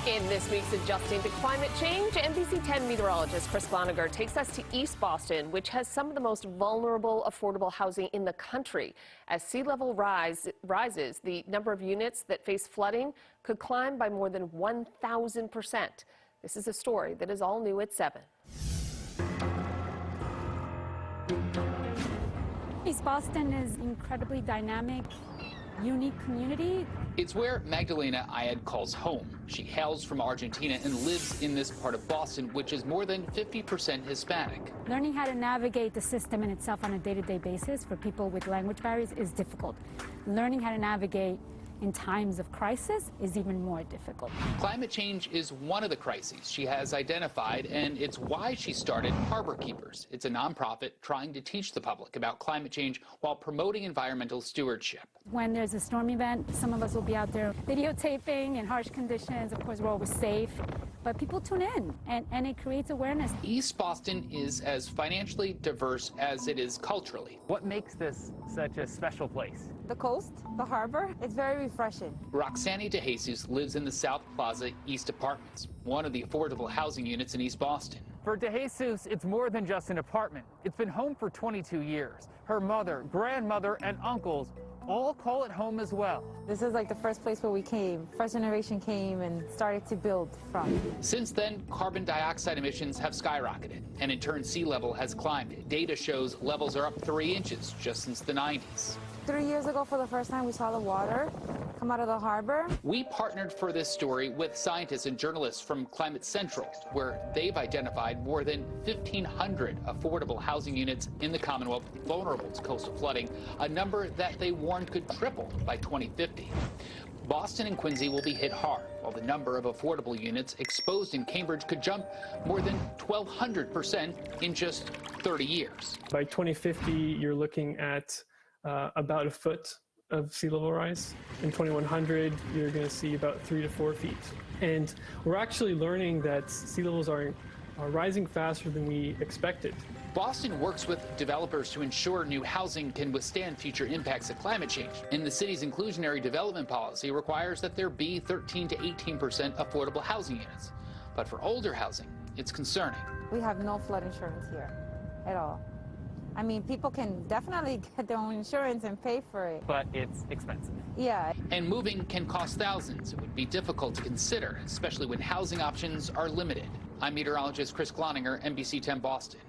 In this week's Adjusting to Climate Change, NBC 10 meteorologist Chris Gloninger takes us to East Boston, which has some of the most vulnerable affordable housing in the country. As sea level rises, the number of units that face flooding could climb by more than 1,000%. This is a story that is all new at 7. East Boston is incredibly dynamic, unique community. It's where Magdalena Ayad calls home. She hails from Argentina and lives in this part of Boston, which is more than 50% Hispanic. Learning how to navigate the system in itself on a day-to-day basis for people with language barriers is difficult. Learning how to navigate in times of crisis is even more difficult. Climate change is one of the crises she has identified, and it's why she started Harbor Keepers. It's a nonprofit trying to teach the public about climate change while promoting environmental stewardship. When there's a storm event, some of us will be out there videotaping in harsh conditions. Of course, we're always safe, but people tune in, and it creates awareness. East Boston is as financially diverse as it is culturally. What makes this such a special place? The coast, the harbor, it's very refreshing. Roxani DeJesus lives in the South Plaza East Apartments, one of the affordable housing units in East Boston. For DeJesus, it's more than just an apartment. It's been home for 22 years. Her mother, grandmother, and uncles all call it home as well. This is like the first place where we came. First generation came and started to build from. Since then, carbon dioxide emissions have skyrocketed, and in turn, sea level has climbed. Data shows levels are up 3 inches just since the 90s. 3 years ago, for the first time, we saw the water come out of the harbor. We partnered for this story with scientists and journalists from Climate Central, where they've identified more than 1,500 affordable housing units in the Commonwealth vulnerable to coastal flooding, a number that they warned could triple by 2050. Boston and Quincy will be hit hard, while the number of affordable units exposed in Cambridge could jump more than 1,200% in just 30 years. By 2050, you're looking at about a foot of sea level rise. In 2100, you're going to see about 3 to 4 feet. And we're actually learning that sea levels are rising faster than we expected. Boston works with developers to ensure new housing can withstand future impacts of climate change. And the city's inclusionary development policy requires that there be 13 to 18% affordable housing units. But for older housing, it's concerning. We have no flood insurance here at all. I mean, people can definitely get their own insurance and pay for it. But it's expensive. Yeah. And moving can cost thousands. It would be difficult to consider, especially when housing options are limited. I'm meteorologist Chris Gloninger, NBC 10 Boston.